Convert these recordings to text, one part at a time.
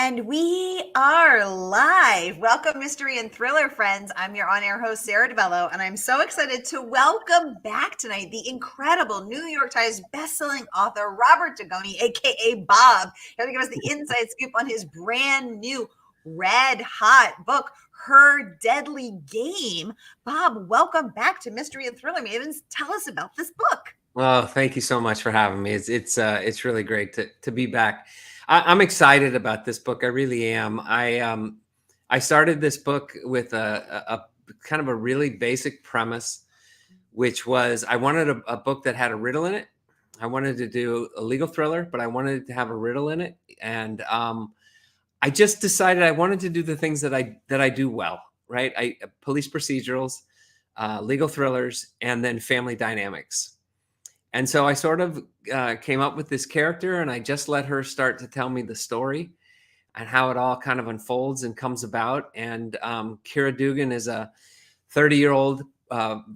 And we are live. Welcome, mystery and thriller friends. I'm your on-air host, Sara DiVello, and I'm so excited to welcome back tonight the incredible New York Times bestselling author, Robert Dugoni, aka Bob. He's going to give us the inside scoop on his brand new red hot book, Her Deadly Game. Bob, welcome back to Mystery and Thriller Mavens. Tell us about this book. Well, thank you so much for having me. It's really great to be back. I'm excited about this book. I really am. I started this book with a kind of a really basic premise, which was I wanted a book that had a riddle in it. I wanted to do a legal thriller, but I wanted it to have a riddle in it. And I just decided I wanted to do the things that I do well, right? Police procedurals, legal thrillers, and then family dynamics. And so I sort of came up with this character, and I just let her start to tell me the story and how it all kind of unfolds and comes about. And Kira Dugan is a 30-year-old,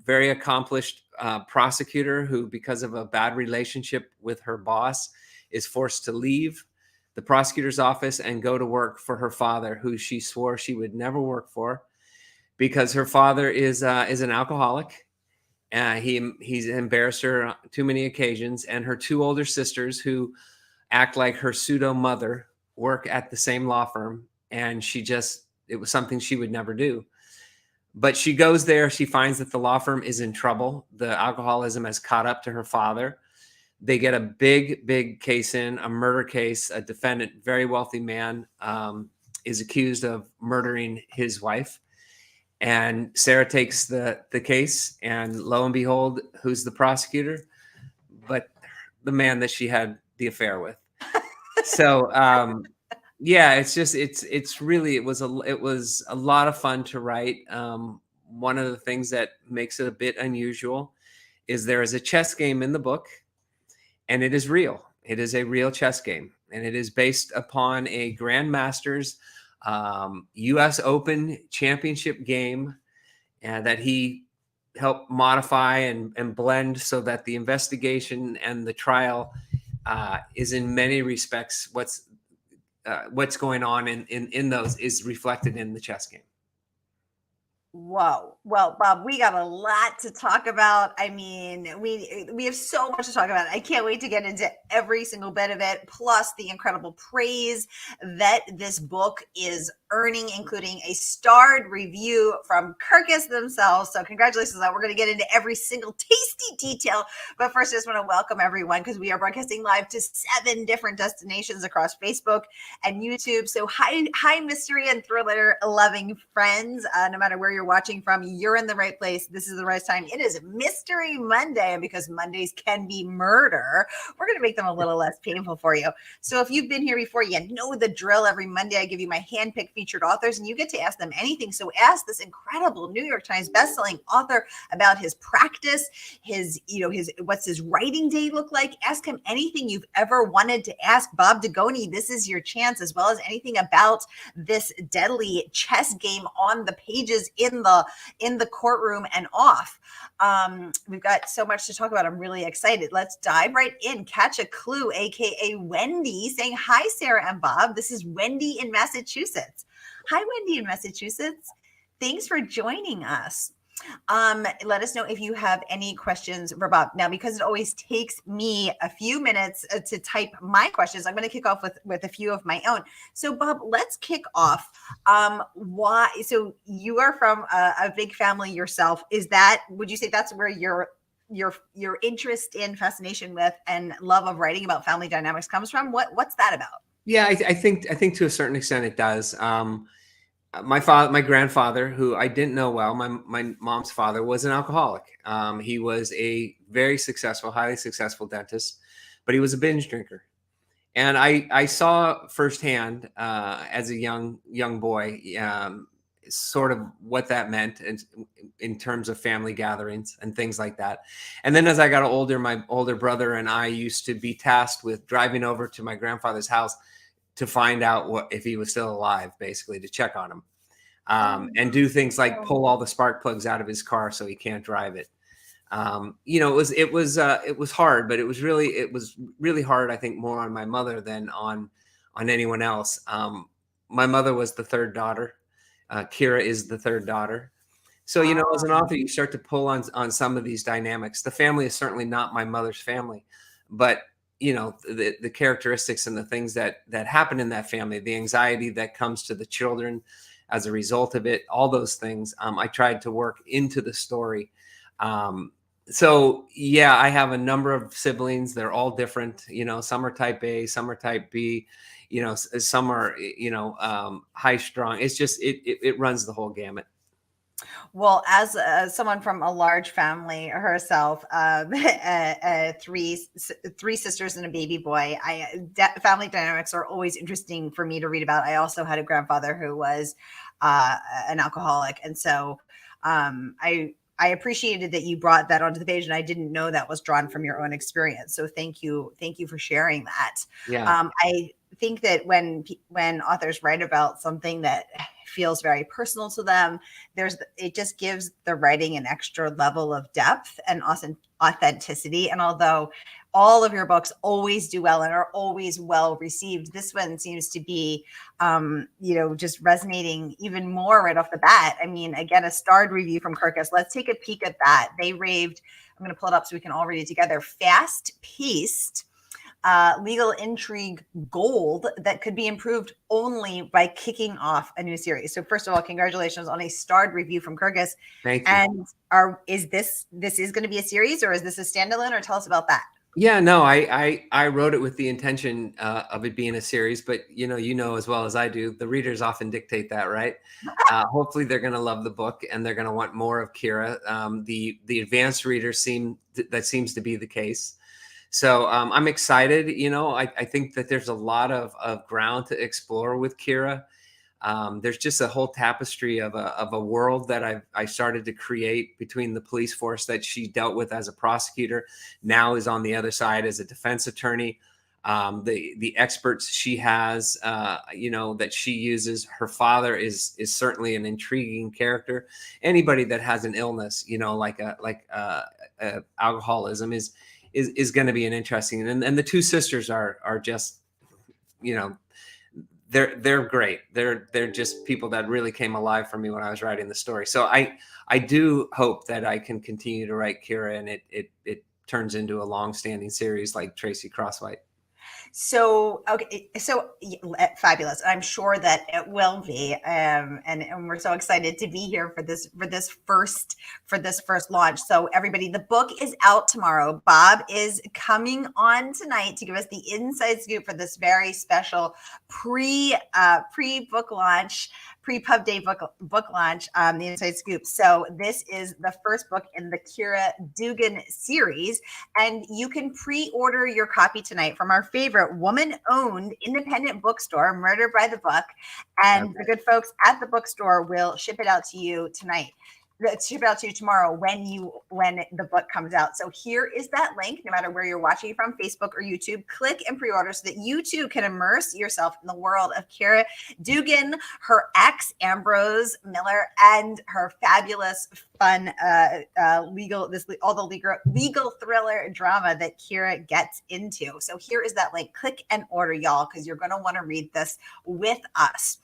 very accomplished prosecutor who, because of a bad relationship with her boss, is forced to leave the prosecutor's office and go to work for her father, who she swore she would never work for because her father is an alcoholic. He's embarrassed her on too many occasions, and her two older sisters, who act like her pseudo mother, work at the same law firm, and it was something she would never do. But she goes there, she finds that the law firm is in trouble. The alcoholism has caught up to her father. They get a big case in, a murder case. A defendant, very wealthy man, is accused of murdering his wife. And Sara takes the case, and lo and behold, who's the prosecutor? But the man that she had the affair with. So yeah, it was a lot of fun to write. One of the things that makes it a bit unusual is there is a chess game in the book, and it is real. It is a real chess game, and it is based upon a grandmaster's U.S. Open championship game that he helped modify and blend so that the investigation and the trial is in many respects what's going on in those is reflected in the chess game. Whoa. Well, Bob, we got a lot to talk about. I mean, we have so much to talk about. I can't wait to get into every single bit of it, plus the incredible praise that this book is earning, including a starred review from Kirkus themselves. So congratulations on that. We're going to get into every single tasty detail. But first, I just want to welcome everyone because we are broadcasting live to 7 different destinations across Facebook and YouTube. So hi, mystery and thriller loving friends. No matter where you're watching from, you're in the right place. This is the right time. It is Mystery Monday, and because Mondays can be murder, we're going to make them a little less painful for you. So if you've been here before, you know the drill. Every Monday, I give you my handpicked featured authors, and you get to ask them anything. So ask this incredible New York Times bestselling author about his practice, what's his writing day look like. Ask him anything you've ever wanted to ask Bob Dugoni. This is your chance, as well as anything about this deadly chess game on the pages in the courtroom and off. We've got so much to talk about. I'm really excited. Let's dive right in. Catch a Clue, aka Wendy, saying hi, Sara and Bob. This is Wendy in Massachusetts. Hi, Wendy in Massachusetts. Thanks for joining us. Let us know if you have any questions for Bob. Now, because it always takes me a few minutes to type my questions, I'm going to kick off with a few of my own. So, Bob, let's kick off. Why? So, you are from a big family yourself. Would you say that's where your interest in, fascination with, and love of writing about family dynamics comes from? What's that about? Yeah, I think to a certain extent it does. My grandfather, who I didn't know well, my mom's father, was an alcoholic. He was a very successful, highly successful dentist, but he was a binge drinker. And I saw firsthand as a young boy sort of what that meant in terms of family gatherings and things like that. And then as I got older, my older brother and I used to be tasked with driving over to my grandfather's house to find out if he was still alive, basically to check on him, and do things like pull all the spark plugs out of his car so he can't drive it. It was hard, but it was really hard, I think, more on my mother than on anyone else. my mother was the third daughter. Kira is the third daughter. So, as an Oh, author, you start to pull on some of these dynamics. The family is certainly not my mother's family, but the characteristics and the things that happen in that family, the anxiety that comes to the children as a result of it, all those things, I tried to work into the story. So yeah, I have a number of siblings. They're all different. Some are type A, some are type B. Some are high strung. It's just it runs the whole gamut. well, as someone from a large family herself, three sisters and a baby boy, family dynamics are always interesting for me to read about. I also had a grandfather who was an alcoholic, and so I appreciated that you brought that onto the page, and I didn't know that was drawn from your own experience. So thank you for sharing that. Yeah. I think that when authors write about something that feels very personal to them, it just gives the writing an extra level of depth and authenticity. And although all of your books always do well and are always well received, this one seems to be just resonating even more right off the bat. I mean, again, a starred review from Kirkus. Let's take a peek at that. They raved, I'm going to pull it up so we can all read it together. Fast paced, legal intrigue gold that could be improved only by kicking off a new series. So first of all, congratulations on a starred review from Kirkus. Thank you. And is this is going to be a series, or is this a standalone, or tell us about that? Yeah, no, I wrote it with the intention of it being a series, but as well as I do, the readers often dictate that, right? Hopefully, they're going to love the book and they're going to want more of Kira. The advanced readers that seems to be the case. So I'm excited. I think that there's a lot of ground to explore with Kira. There's just a whole tapestry of a world that I started to create between the police force that she dealt with as a prosecutor, now is on the other side as a defense attorney. The experts she has, that she uses. Her father is certainly an intriguing character. Anybody that has an illness, like alcoholism is going to be an interesting. And the two sisters are just, they're great. They're just people that really came alive for me when I was writing the story. So I do hope that I can continue to write Kira and it turns into a long-standing series like Tracy Crosswhite. So, okay, so fabulous. I'm sure that it will be, and we're so excited to be here for this first launch. So, everybody, the book is out tomorrow. Bob is coming on tonight to give us the inside scoop for this very special pre book launch. Pre-pub day book launch, the inside scoop. So this is the first book in the Kira Dugan series, and you can pre-order your copy tonight from our favorite woman-owned independent bookstore, Murder by the Book, and the good folks at the bookstore will ship it out to you tonight. Ship it out to you tomorrow when the book comes out. So here is that link. No matter where you're watching from, Facebook or YouTube, click and pre-order so that you too can immerse yourself in the world of Kira Dugan, her ex Ambrose Miller, and her fabulous, fun legal thriller drama that Kira gets into. So here is that link. Click and order, y'all, because you're going to want to read this with us.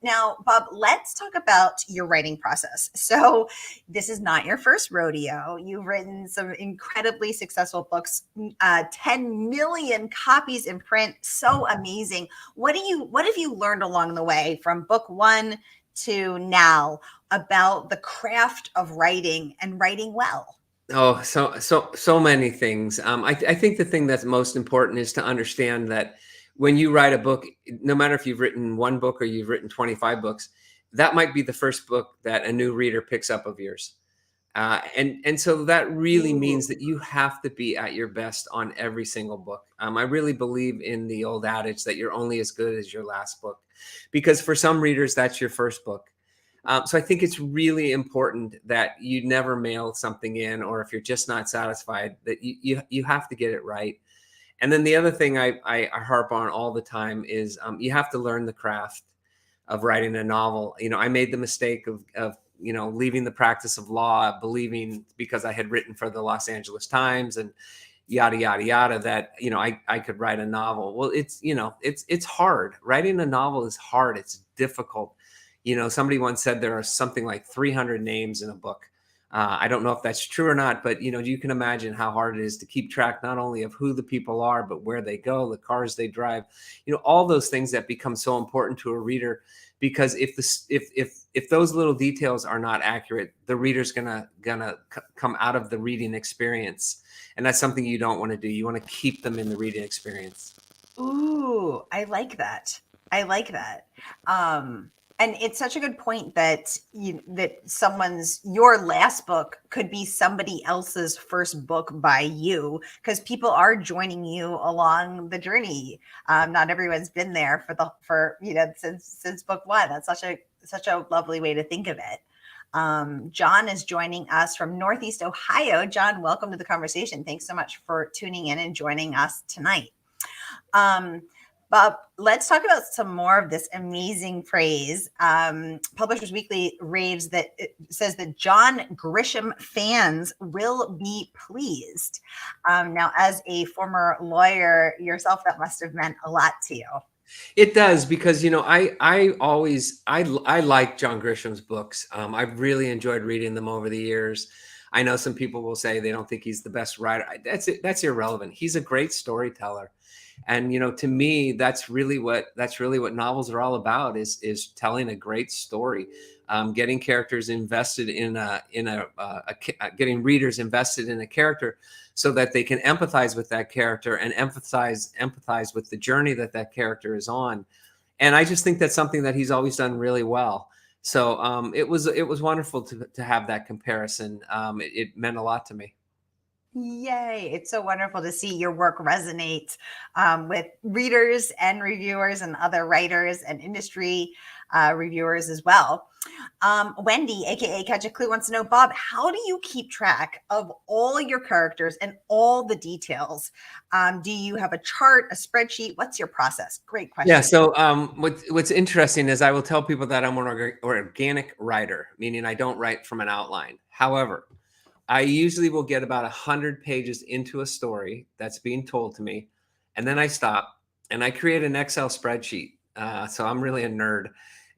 Now, Bob, let's talk about your writing process. So this is not your first rodeo. You've written some incredibly successful books, 10 million copies in print. So amazing. What have you learned along the way from book one to now about the craft of writing and writing well? Oh, so many things. I think the thing that's most important is to understand that when you write a book, no matter if you've written one book or you've written 25 books, that might be the first book that a new reader picks up of yours. And so that really means that you have to be at your best on every single book. I really believe in the old adage that you're only as good as your last book, because for some readers, that's your first book. So I think it's really important that you never mail something in, or if you're just not satisfied, that you have to get it right. And then the other thing I harp on all the time is you have to learn the craft of writing a novel. I made the mistake of leaving the practice of law, believing because I had written for the Los Angeles Times and yada yada yada, that I could write a novel. Well, it's hard. Writing a novel is hard. It's difficult. Somebody once said there are something like 300 names in a book. I don't know if that's true or not, but you can imagine how hard it is to keep track not only of who the people are, but where they go, the cars they drive, all those things that become so important to a reader. Because if those little details are not accurate, the reader's gonna come out of the reading experience, and that's something you don't want to do. You want to keep them in the reading experience. Ooh, I like that. I like that. And it's such a good point that your last book could be somebody else's first book by you, because people are joining you along the journey. Not everyone's been there since book one. That's such a lovely way to think of it. John is joining us from Northeast Ohio. John, welcome to the conversation. Thanks so much for tuning in and joining us tonight. Bob, let's talk about some more of this amazing praise. Publishers Weekly raves that it says that John Grisham fans will be pleased. Now, as a former lawyer yourself, that must have meant a lot to you. It does, because I like John Grisham's books. I've really enjoyed reading them over the years. I know some people will say they don't think he's the best writer. That's irrelevant. He's a great storyteller. And to me, that's really what novels are all about, is telling a great story, getting characters invested getting readers invested in a character, so that they can empathize with that character and empathize with the journey that character is on. And I just think that's something that he's always done really well. So it was wonderful to have that comparison. It meant a lot to me. Yay. It's so wonderful to see your work resonate with readers and reviewers and other writers and industry reviewers as well. Wendy, aka Catch a Clue, wants to know, Bob, how do you keep track of all your characters and all the details? Do you have a chart, a spreadsheet? What's your process? Great question. Yeah. So what's interesting is I will tell people that I'm an organic writer, meaning I don't write from an outline. However, I usually will get about 100 pages into a story that's being told to me, and then I stop and I create an Excel spreadsheet. So I'm really a nerd.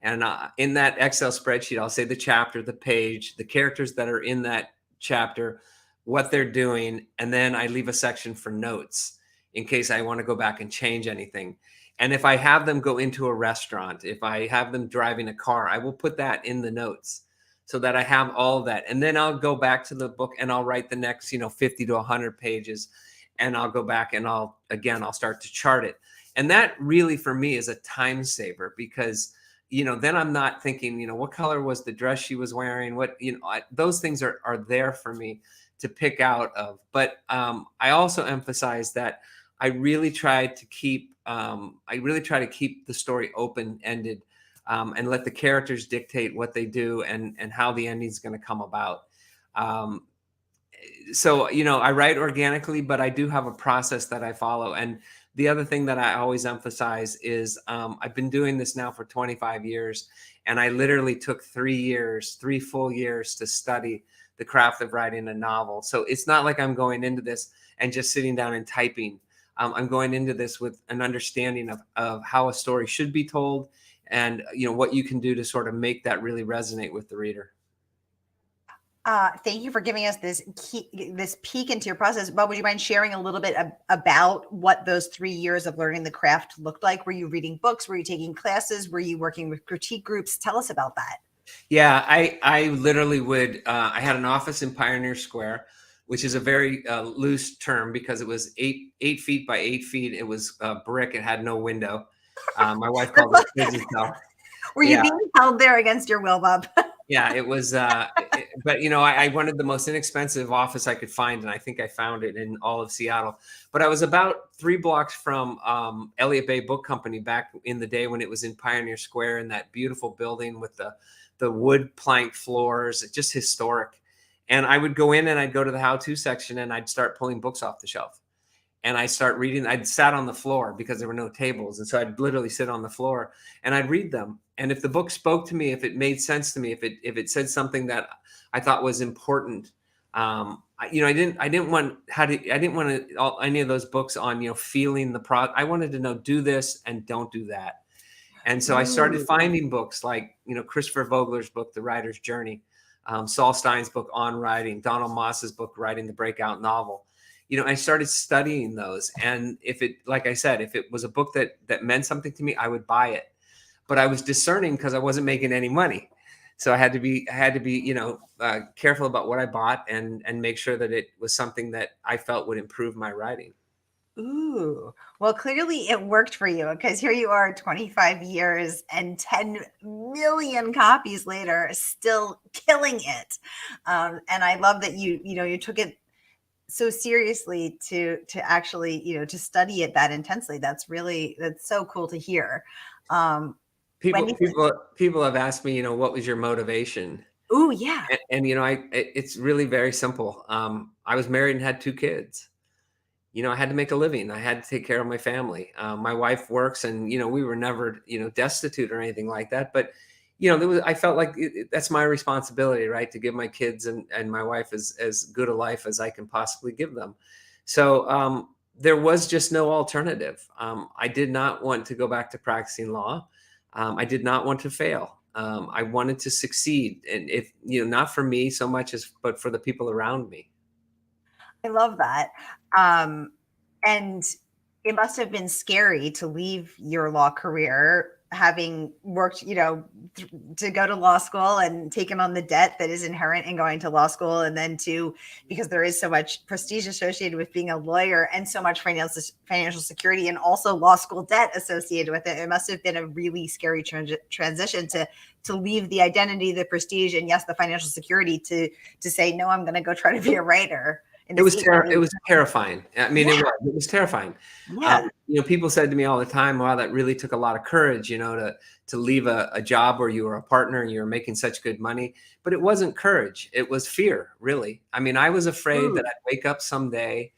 And in that Excel spreadsheet, I'll say the chapter, the page, the characters that are in that chapter, what they're doing, and then I leave a section for notes in case I want to go back and change anything. And if I have them go into a restaurant, if I have them driving a car, I will put that in the notes, so that I have all of that. And then I'll go back to the book and I'll write the next, 50 to 100 pages. And I'll go back and I'll start to chart it. And that really, for me, is a time saver, because, then I'm not thinking, what color was the dress she was wearing? Those things are there for me to pick out of. But I also emphasize that I really try to keep the story open-ended. And let the characters dictate what they do and how the ending is going to come about. So, I write organically, but I do have a process that I follow. And the other thing that I always emphasize is I've been doing this now for 25 years, and I literally took 3 full years to study the craft of writing a novel. So it's not like I'm going into this and just sitting down and typing. I'm going into this with an understanding of how a story should be told, and what you can do to sort of make that really resonate with the reader. Thank you for giving us this peek into your process. Bob, would you mind sharing a little bit about what those 3 years of learning the craft looked like? Were you reading books? Were you taking classes? Were you working with critique groups? Tell us about that. Yeah, I literally would. I had an office in Pioneer Square, which is a very loose term, because it was 8 feet by 8 feet. It was brick. It had no window. My wife called it prison cell. Were you being held there against your will, Bob? Yeah, it was. But I wanted the most inexpensive office I could find, and I think I found it in all of Seattle. But I was about 3 blocks from Elliott Bay Book Company back in the day when it was in Pioneer Square, in that beautiful building with the wood plank floors, just historic. And I would go in and I'd go to the how-to section and I'd start pulling books off the shelf. And I start reading. I'd sat on the floor because there were no tables. And so I'd literally sit on the floor and I'd read them. And if the book spoke to me, if it made sense to me, if it said something that I thought was important, I didn't want any of those books on, feeling the I wanted to know, do this and don't do that. And so I started Ooh. finding books like, Christopher Vogler's book, The Writer's Journey, Saul Stein's book on writing, Donald Moss's book, Writing the Breakout Novel. I started studying those. And like I said, if it was a book that meant something to me, I would buy it. But I was discerning because I wasn't making any money. So I had to be, careful about what I bought and make sure that it was something that I felt would improve my writing. Ooh, well, clearly it worked for you, because here you are 25 years and 10 million copies later, still killing it. And I love that you took it so seriously to actually, to study it that intensely. That's so cool to hear. When People, you, people, people have asked me, what was your motivation? ooh, yeah. And it's really very simple. I was married and had two kids. I had to make a living. I had to take care of my family. My wife works, and we were never destitute or anything like that. But I felt like that's my responsibility, right, to give my kids and my wife as good a life as I can possibly give them. So there was just no alternative. I did not want to go back to practicing law. I did not want to fail. I wanted to succeed, and if not for me so much as but for the people around me. I love that. Um, and it must have been scary to leave your law career, having worked, to go to law school and taken on the debt that is inherent in going to law school. And then because there is so much prestige associated with being a lawyer and so much financial security, and also law school debt associated with it. It must have been a really scary transition to leave the identity, the prestige, and yes, the financial security to say, no, I'm going to go try to be a writer. It was terrifying. I mean, Yeah. it was terrifying. Yeah. People said to me all the time, "Wow, that really took a lot of courage, to leave a job where you were a partner and you were making such good money." But it wasn't courage; it was fear, really. I mean, I was afraid that I'd wake up someday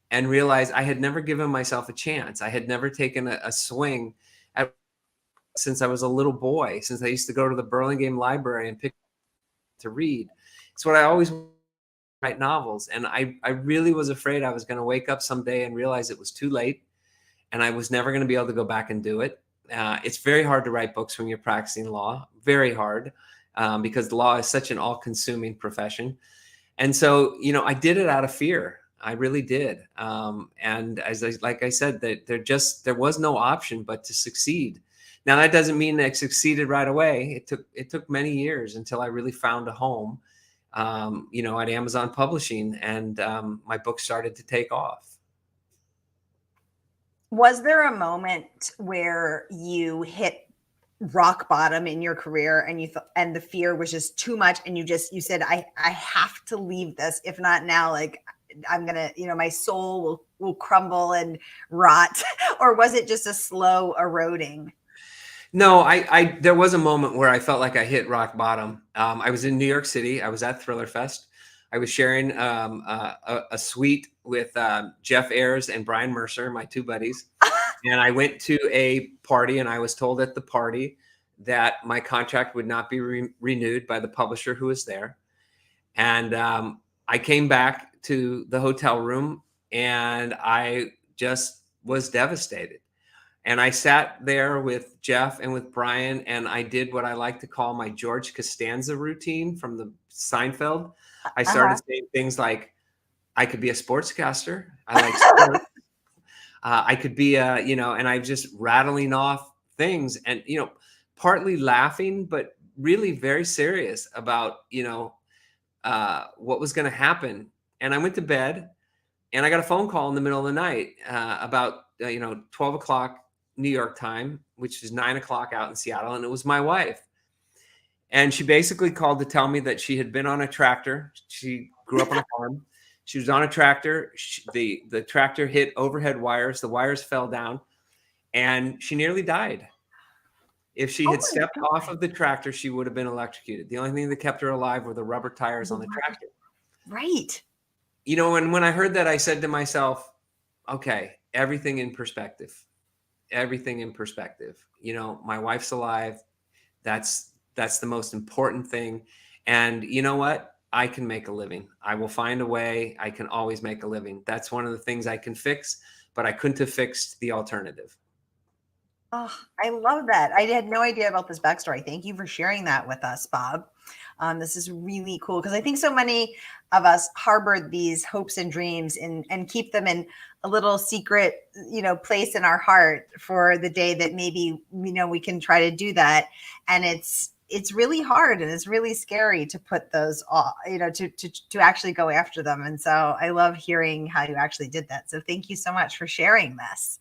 and realize I had never given myself a chance. I had never taken a swing since I was a little boy. Since I used to go to the Burlingame Library and pick to read, it's what I always write novels. And I really was afraid I was going to wake up someday and realize it was too late and I was never going to be able to go back and do it. It's very hard to write books when you're practicing law, very hard, because the law is such an all-consuming profession. And so, I did it out of fear. I really did. And like I said, that there was no option but to succeed. Now, that doesn't mean I succeeded right away. It took many years until I really found a home, at Amazon Publishing, and my book started to take off. Was there a moment where you hit rock bottom in your career and and the fear was just too much, and you said, I have to leave this, if not now, like I'm gonna, my soul will crumble and rot? Or was it just a slow eroding? No, there was a moment where I felt like I hit rock bottom. I was in New York City. I was at Thriller Fest. I was sharing a suite with Jeff Ayers and Brian Mercer, my two buddies. And I went to a party, and I was told at the party that my contract would not be renewed by the publisher who was there. And I came back to the hotel room, and I just was devastated. And I sat there with Jeff and with Brian, and I did what I like to call my George Costanza routine from the Seinfeld. I started saying things like, I could be a sportscaster. I like sports. I could be and I'm just rattling off things and, partly laughing, but really very serious about, what was going to happen. And I went to bed, and I got a phone call in the middle of the night about, 12 o'clock New York time, which is 9 o'clock out in Seattle. And it was my wife. And she basically called to tell me that she had been on a tractor. She grew up on a farm. She was on a tractor. The tractor hit overhead wires. The wires fell down, and she nearly died. If she had stepped off of the tractor, she would have been electrocuted. The only thing that kept her alive were the rubber tires on the tractor. Right. And when I heard that, I said to myself, okay, everything in perspective. Everything in perspective. My wife's alive. That's the most important thing. And you know what? I can make a living. I will find a way. I can always make a living. That's one of the things I can fix, but I couldn't have fixed the alternative. Oh, I love that. I had no idea about this backstory. Thank you for sharing that with us, Bob. This is really cool because I think so many of us harbor these hopes and dreams and keep them in a little secret, place in our heart for the day that maybe, we can try to do that. And it's really hard and it's really scary to put those off, to actually go after them. And so I love hearing how you actually did that. So thank you so much for sharing this.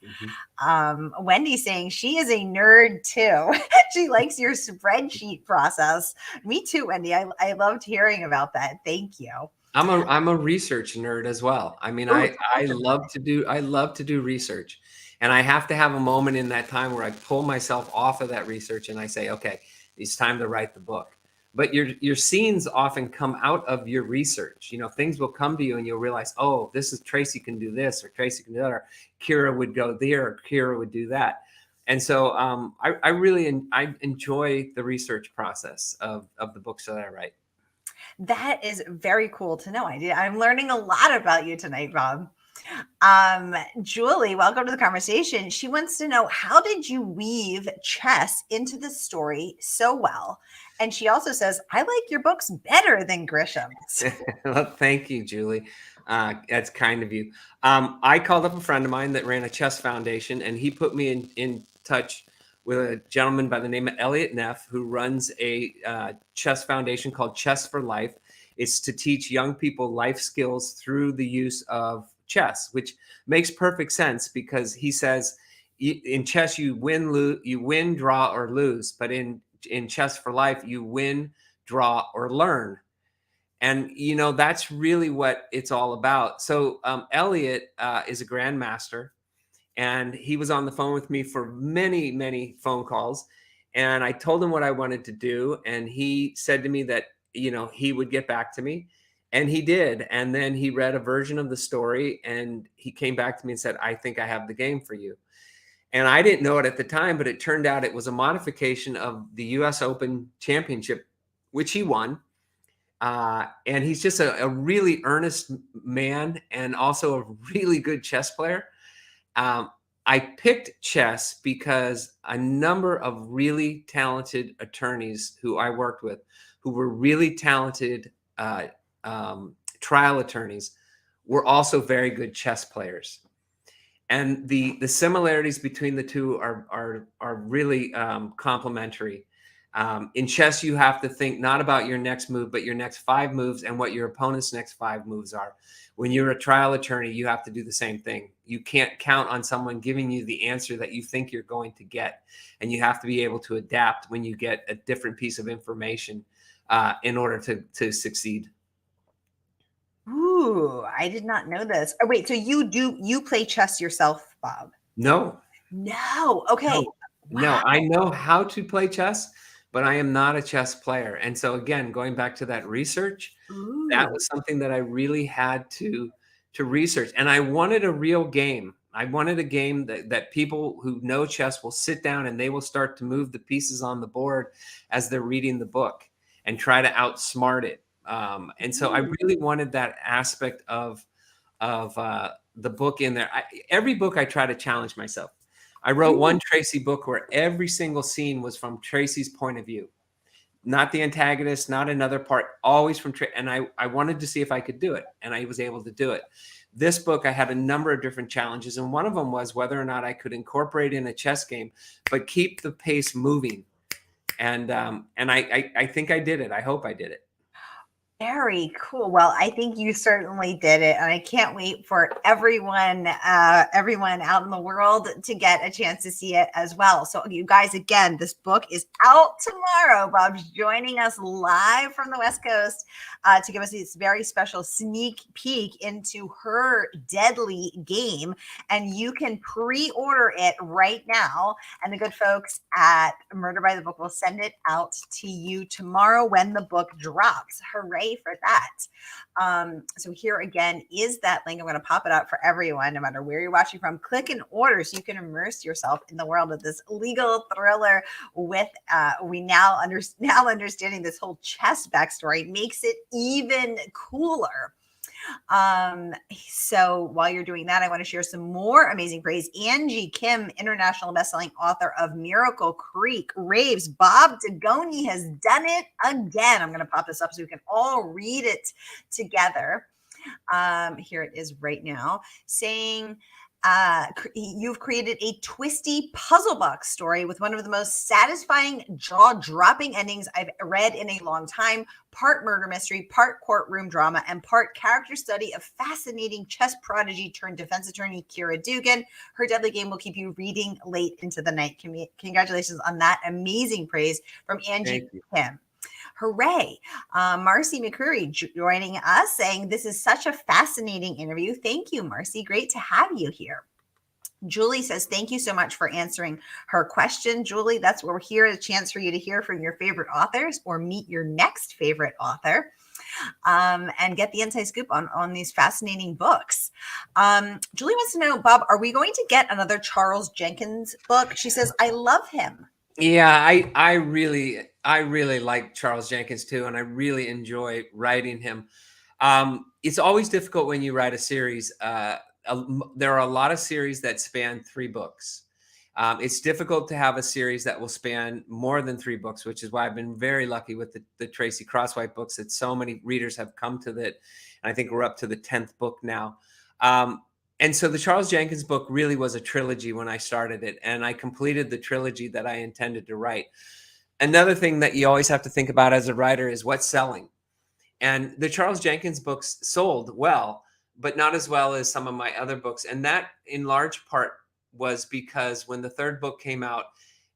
Wendy saying she is a nerd too. She likes your spreadsheet process. Me too, Wendy. I loved hearing about that. Thank you. I'm a research nerd as well. I mean, Ooh, I love to do research, and I have to have a moment in that time where I pull myself off of that research and I say, okay, it's time to write the book. But your scenes often come out of your research. Things will come to you and you'll realize, oh, this is Tracy can do this, or Tracy can do that, or Kira would go there, or Kira would do that. And so I really enjoy the research process of the books that I write. that is very cool to know. I'm learning a lot about you tonight, Rob. Julie, welcome to the conversation. She wants to know, how did you weave chess into the story so well? And she also says, I like your books better than Grisham's. Well, thank you, Julie. That's kind of you. I called up a friend of mine that ran a chess foundation, and he put me in touch with a gentleman by the name of Elliot Neff, who runs a chess foundation called Chess for Life. It's to teach young people life skills through the use of chess, which makes perfect sense because he says in chess you win, draw, or lose, but in Chess for Life you win, draw, or learn. And that's really what it's all about. So Elliot is a grandmaster, and he was on the phone with me for many, many phone calls. And I told him what I wanted to do. And he said to me that, he would get back to me. And he did. And then he read a version of the story and he came back to me and said, I think I have the game for you. And I didn't know it at the time, but it turned out it was a modification of the US Open Championship, which he won. And he's just a really earnest man and also a really good chess player. I picked chess because a number of really talented attorneys who I worked with, who were really talented trial attorneys, were also very good chess players. And the similarities between the two are really complementary. In chess, you have to think not about your next move, but your next 5 moves and what your opponent's next 5 moves are. When you're a trial attorney, you have to do the same thing. You can't count on someone giving you the answer that you think you're going to get. And you have to be able to adapt when you get a different piece of information in order to succeed. Ooh, I did not know this. Oh, wait, so you play chess yourself, Bob? No. Okay. No, I know how to play chess, but I am not a chess player. And so again, going back to that research, that was something that I really had to research. And I wanted a real game. I wanted a game that people who know chess will sit down and they will start to move the pieces on the board as they're reading the book and try to outsmart it. And so I really wanted that aspect of the book in there. Every book I try to challenge myself. I wrote one Tracy book where every single scene was from Tracy's point of view, not the antagonist, not another part, always from Tracy. And I wanted to see if I could do it, and I was able to do it. This book, I had a number of different challenges, and one of them was whether or not I could incorporate in a chess game, but keep the pace moving. And I think I did it. I hope I did it. Very cool. Well, I think you certainly did it, and I can't wait for everyone out in the world to get a chance to see it as well. So, you guys, again, this book is out tomorrow. Bob's joining us live from the West Coast to give us this very special sneak peek into her deadly game, and you can pre-order it right now. And the good folks at Murder by the Book will send it out to you tomorrow when the book drops. Hooray Hooray for that. So here again is that link. I'm going to pop it up for everyone, no matter where you're watching from. Click and order so you can immerse yourself in the world of this legal thriller with we now understanding this whole chess backstory makes it even cooler. So while you're doing that, I want to share some more amazing praise. Angie Kim, international bestselling author of Miracle Creek, Raves. Bob Dugoni has done it again. I'm going to pop this up so we can all read it together. Here it is right now, saying, you've created a twisty puzzle box story with one of the most satisfying, jaw-dropping endings I've read in a long time. Part murder mystery, part courtroom drama, and part character study of fascinating chess prodigy turned defense attorney Kira Dugan. Her deadly game will keep you reading late into the night. Congratulations on that amazing praise from Angie Kim. Hooray. Marcy McCreary joining us saying, this is such a fascinating interview. Thank you, Marcy. Great to have you here. Julie says, thank you so much for answering her question. Julie, that's where we're here, a chance for you to hear from your favorite authors or meet your next favorite author. And get the inside scoop on these fascinating books. Julie wants to know, Bob, are we going to get another Charles Jenkins book? She says, I love him. Yeah, I really like Charles Jenkins too, and I really enjoy writing him. It's always difficult when you write a series. There are a lot of series that span 3 books. It's difficult to have a series that will span more than 3 books, which is why I've been very lucky with the Tracy Crosswhite books that so many readers have come to that. And I think we're up to the 10th book now. And so the Charles Jenkins book really was a trilogy when I started it, and I completed the trilogy that I intended to write. Another thing that you always have to think about as a writer is what's selling. And the Charles Jenkins books sold well, but not as well as some of my other books. And that in large part was because when the 3rd book came out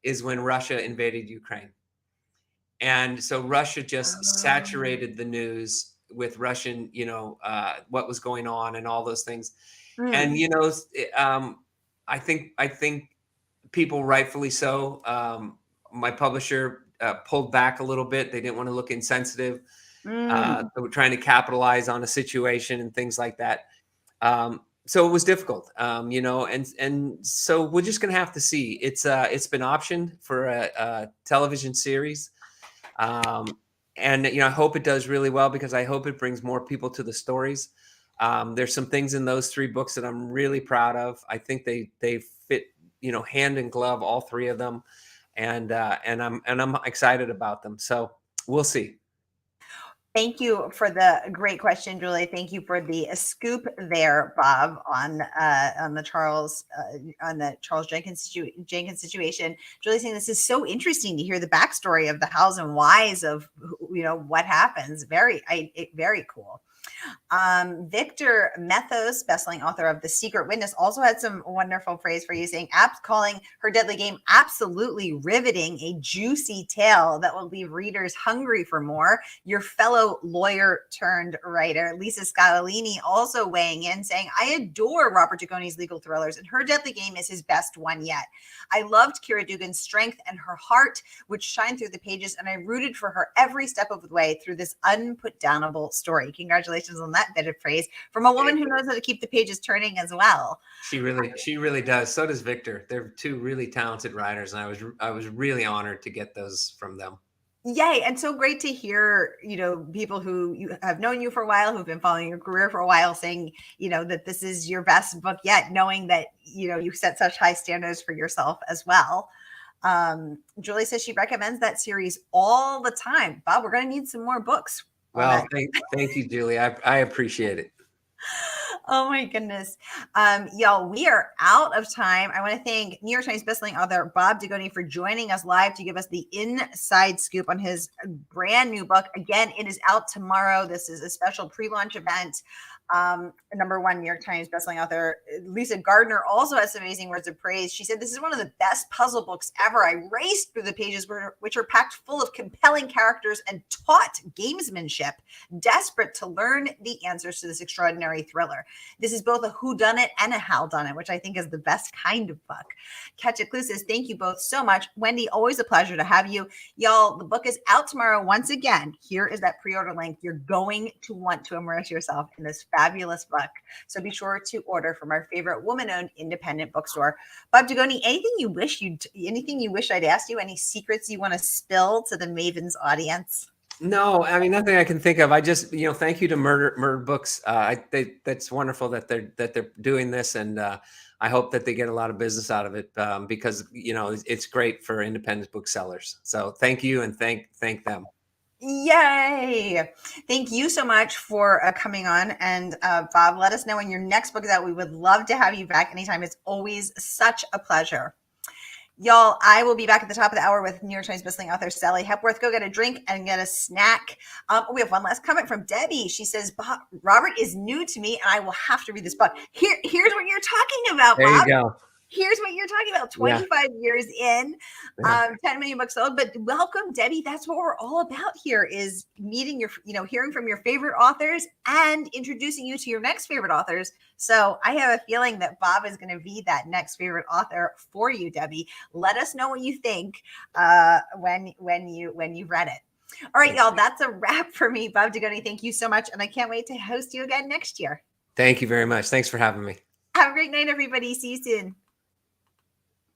is when Russia invaded Ukraine. And so Russia just saturated the news with Russian, what was going on and all those things. And, I think people rightfully so. My publisher pulled back a little bit. They didn't want to look insensitive. They were trying to capitalize on a situation and things like that. So it was difficult, and so we're just going to have to see. It's been optioned for a television series. And, I hope it does really well because I hope it brings more people to the stories. There's some things in those 3 books that I'm really proud of. I think they fit, hand in glove, all 3 of them. And I'm excited about them. So we'll see. Thank you for the great question, Julie. Thank you for the scoop there, Bob, on the Charles Jenkins situation. Julie saying this is so interesting to hear the backstory of the hows and whys of what happens. Very cool. Victor Methos, bestselling author of The Secret Witness, also had some wonderful praise for you, saying, calling her deadly game absolutely riveting, a juicy tale that will leave readers hungry for more. Your fellow lawyer turned writer, Lisa Scottoline, also weighing in, saying, I adore Robert Dugoni's legal thrillers, and her deadly game is his best one yet. I loved Kira Dugan's strength and her heart, which shine through the pages, and I rooted for her every step of the way through this unputdownable story. Congratulations on that bit of praise from a woman who knows how to keep the pages turning as well. She really does. So does Victor. They're 2 really talented writers, and I was really honored to get those from them. Yay. And so great to hear, people who have known you for a while, who've been following your career for a while, saying, that this is your best book yet, knowing that, you set such high standards for yourself as well. Julie says she recommends that series all the time. Bob, we're going to need some more books. Well, thank you, Julie. I appreciate it. Oh my goodness. Y'all, we are out of time. I want to thank New York Times bestselling author Bob Dugoni for joining us live to give us the inside scoop on his brand new book. Again, it is out tomorrow. This is a special pre-launch event. #1 New York Times bestselling author. Lisa Gardner also has some amazing words of praise. She said, "This is one of the best puzzle books ever. I raced through the pages, which are packed full of compelling characters and taut gamesmanship, desperate to learn the answers to this extraordinary thriller. This is both a whodunit and a howdunit, which I think is the best kind of book." Ketchiklu says, "Thank you both so much. Wendy, always a pleasure to have you. Y'all, the book is out tomorrow. Once again, here is that pre-order link. You're going to want to immerse yourself in this fabulous book. So be sure to order from our favorite woman-owned independent bookstore." Bob Dugoni, anything you wish I'd asked you? Any secrets you want to spill to the Mavens audience? No, I mean, nothing I can think of. I just, thank you to Murder Books. That's wonderful that they're doing this, and I hope that they get a lot of business out of it, because it's great for independent booksellers. So thank you, and thank them. Yay! Thank you so much for coming on. And Bob, let us know when your next book is out. We would love to have you back anytime. It's always such a pleasure. Y'all, I will be back at the top of the hour with New York Times bestselling author Sally Hepworth. Go get a drink and get a snack. We have one last comment from Debbie. She says, "Robert is new to me, and I will have to read this book." Here's what you're talking about, There Bob. you go. Here's what you're talking about. 25 years in, 10 million books sold. But welcome, Debbie. That's what we're all about here, is meeting hearing from your favorite authors and introducing you to your next favorite authors. So I have a feeling that Bob is going to be that next favorite author for you, Debbie. Let us know what you think when you've read it. All right, y'all, that's a wrap for me. Bob Dugoni, thank you so much. And I can't wait to host you again next year. Thank you very much. Thanks for having me. Have a great night, everybody. See you soon.